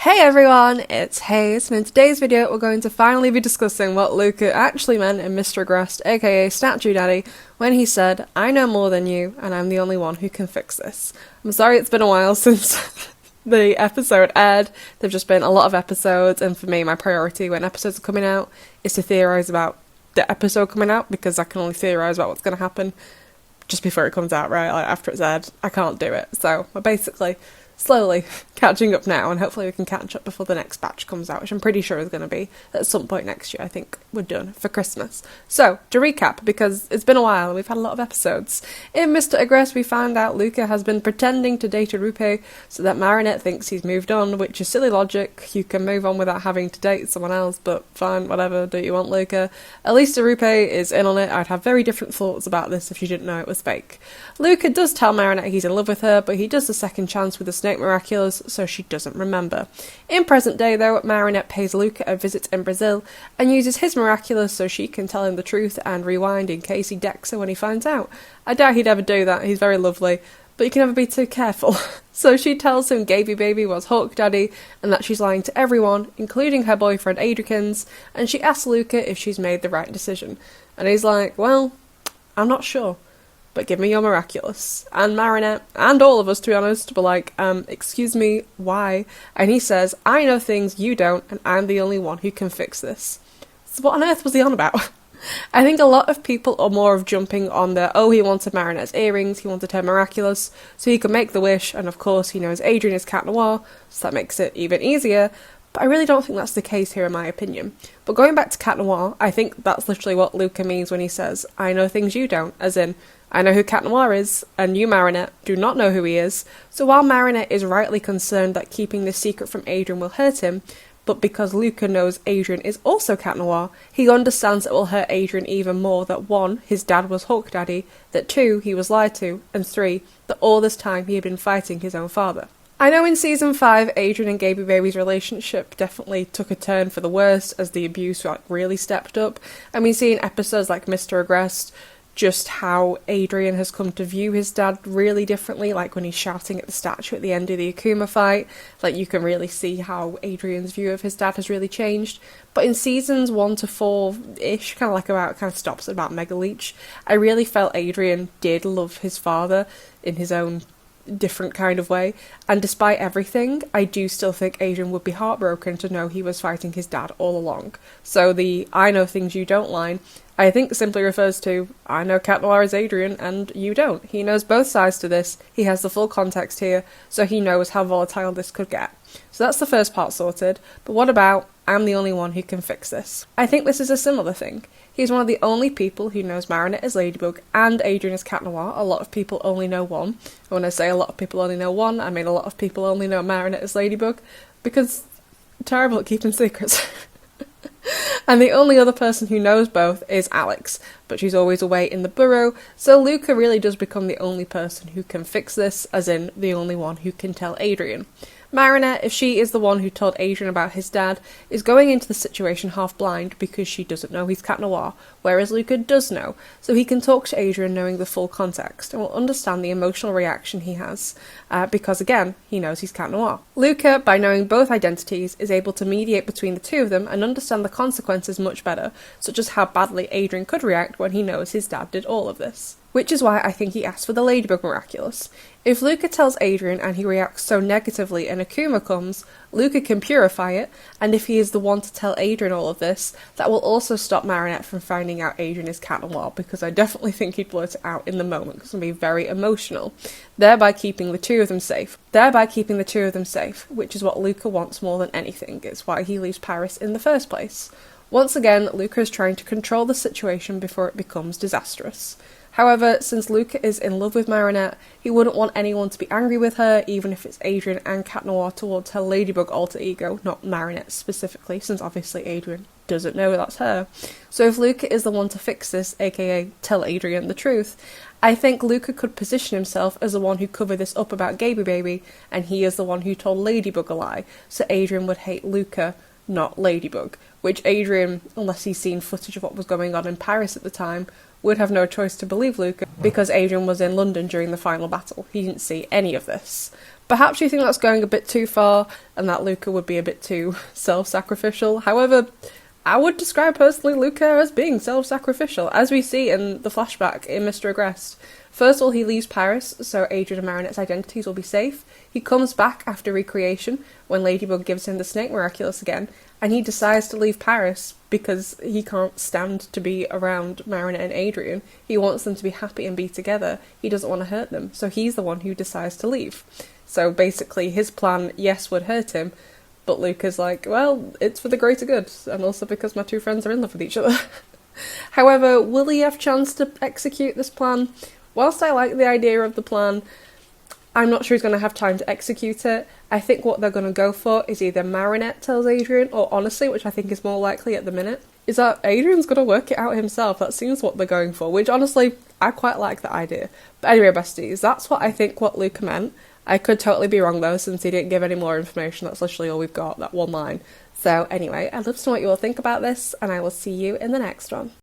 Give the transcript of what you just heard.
Hey everyone, it's Hayes, and in today's video we're going to finally be discussing what Luka actually meant in Mr. Agrest, aka Statue Daddy, when he said, "I know more than you, and I'm the only one who can fix this." I'm sorry it's been a while since the episode aired. There've just been a lot of episodes, and for me my priority when episodes are coming out is to theorise about the episode coming out, because I can only theorise about what's going to happen just before it comes out, right? Like after it's aired, I can't do it. So we're basically slowly catching up now, and hopefully we can catch up before the next batch comes out, which I'm pretty sure is going to be at some point next year. I think we're done for Christmas. So, to recap, because it's been a while and we've had a lot of episodes, in Mr. Agrest we found out Luka has been pretending to date Rupe so that Marinette thinks he's moved on, which is silly logic. You can move on without having to date someone else, but fine, whatever, do you want Luka? At least Rupe is in on it. I'd have very different thoughts about this if you didn't know it was fake. Luka does tell Marinette he's in love with her, but he does the second chance with the snake Miraculous, so she doesn't remember. In present day though, Marinette pays Luka a visit in Brazil and uses his Miraculous so she can tell him the truth and rewind in case he decks her when he finds out. I doubt he'd ever do that, he's very lovely, but you can never be too careful. So she tells him Gaby Baby was Hawk Daddy and that she's lying to everyone, including her boyfriend Adrikins, and she asks Luka if she's made the right decision. And he's like, well, I'm not sure, but give me your Miraculous. And Marinette, and all of us to be honest, were like, excuse me, why? And he says, I know things you don't, and I'm the only one who can fix this. So what on earth was he on about? I think a lot of people are more of jumping on the, oh, he wanted Marinette's earrings, he wanted her Miraculous, so he could make the wish, and of course he knows Adrien is Cat Noir, so that makes it even easier. But I really don't think that's the case here in my opinion. But going back to Cat Noir, I think that's literally what Luka means when he says, I know things you don't, as in, I know who Cat Noir is, and you, Marinette, do not know who he is. So while Marinette is rightly concerned that keeping this secret from Adrien will hurt him, but because Luka knows Adrien is also Cat Noir, he understands it will hurt Adrien even more that 1, his dad was Hawk Daddy, that 2, he was lied to, and 3, that all this time he had been fighting his own father. I know in Season 5, Adrien and Gaby Baby's relationship definitely took a turn for the worse as the abuse really stepped up. I mean, seeing episodes like Mr. Agrest, just how Adrien has come to view his dad really differently, like when he's shouting at the statue at the end of the Akuma fight, like you can really see how Adrien's view of his dad has really changed. But in seasons 1 to 4-ish, kind of stops at about Mega Leech, I really felt Adrien did love his father in his own different kind of way, and despite everything, I do still think Adrien would be heartbroken to know he was fighting his dad all along. So the I know things you don't line, I think simply refers to, I know Cat Noir is Adrien and you don't. He knows both sides to this, he has the full context here, so he knows how volatile this could get. So that's the first part sorted, but what about, I'm the only one who can fix this? I think this is a similar thing. He's one of the only people who knows Marinette is Ladybug and Adrien is Cat Noir. A lot of people only know one. And when I say a lot of people only know one, I mean a lot of people only know Marinette is Ladybug, because I'm terrible at keeping secrets. And the only other person who knows both is Alex, but she's always away in the burrow, so Luka really does become the only person who can fix this, as in the only one who can tell Adrien. Marinette, if she is the one who told Adrien about his dad, is going into the situation half blind because she doesn't know he's Cat Noir, whereas Luka does know, so he can talk to Adrien knowing the full context and will understand the emotional reaction he has, because again, he knows he's Cat Noir. Luka, by knowing both identities, is able to mediate between the two of them and understand the consequences much better, such as how badly Adrien could react when he knows his dad did all of this. Which is why I think he asked for the Ladybug Miraculous. If Luka tells Adrien and he reacts so negatively and Akuma comes, Luka can purify it, and if he is the one to tell Adrien all of this, that will also stop Marinette from finding out Adrien is Cat Noir, because I definitely think he'd blurt it out in the moment because it'll be very emotional, thereby keeping the two of them safe, which is what Luka wants more than anything. It's why he leaves Paris in the first place. Once again, Luka is trying to control the situation before it becomes disastrous. However, since Luka is in love with Marinette, he wouldn't want anyone to be angry with her, even if it's Adrien and Cat Noir towards her Ladybug alter ego, not Marinette specifically, since obviously Adrien doesn't know that's her. So if Luka is the one to fix this, aka tell Adrien the truth, I think Luka could position himself as the one who covered this up about Gaby Baby, and he is the one who told Ladybug a lie, so Adrien would hate Luka, not Ladybug, which Adrien, unless he's seen footage of what was going on in Paris at the time, would have no choice to believe Luka, because Adrien was in London during the final battle. He didn't see any of this. But Perhaps you think that's going a bit too far and that Luka would be a bit too self-sacrificial. However, I would describe personally Luka as being self-sacrificial, as we see in the flashback in Mr. Agrest. First of all, he leaves Paris, so Adrian and Marinette's identities will be safe. He comes back after recreation, when Ladybug gives him the snake Miraculous again, and he decides to leave Paris because he can't stand to be around Marinette and Adrian. He wants them to be happy and be together. He doesn't want to hurt them, so he's the one who decides to leave. So basically, his plan, yes, would hurt him, but Luka's like, well, it's for the greater good, and also because my two friends are in love with each other. However, will he have chance to execute this plan? Whilst I like the idea of the plan, I'm not sure he's going to have time to execute it. I think what they're going to go for is either Marinette tells Adrian, or honestly, which I think is more likely at the minute, is that Adrian's going to work it out himself. That seems what they're going for, which honestly, I quite like that idea. But anyway, besties, that's what I think what Luka meant. I could totally be wrong though, since he didn't give any more information. That's literally all we've got, that one line. So anyway, I'd love to know what you all think about this, and I will see you in the next one.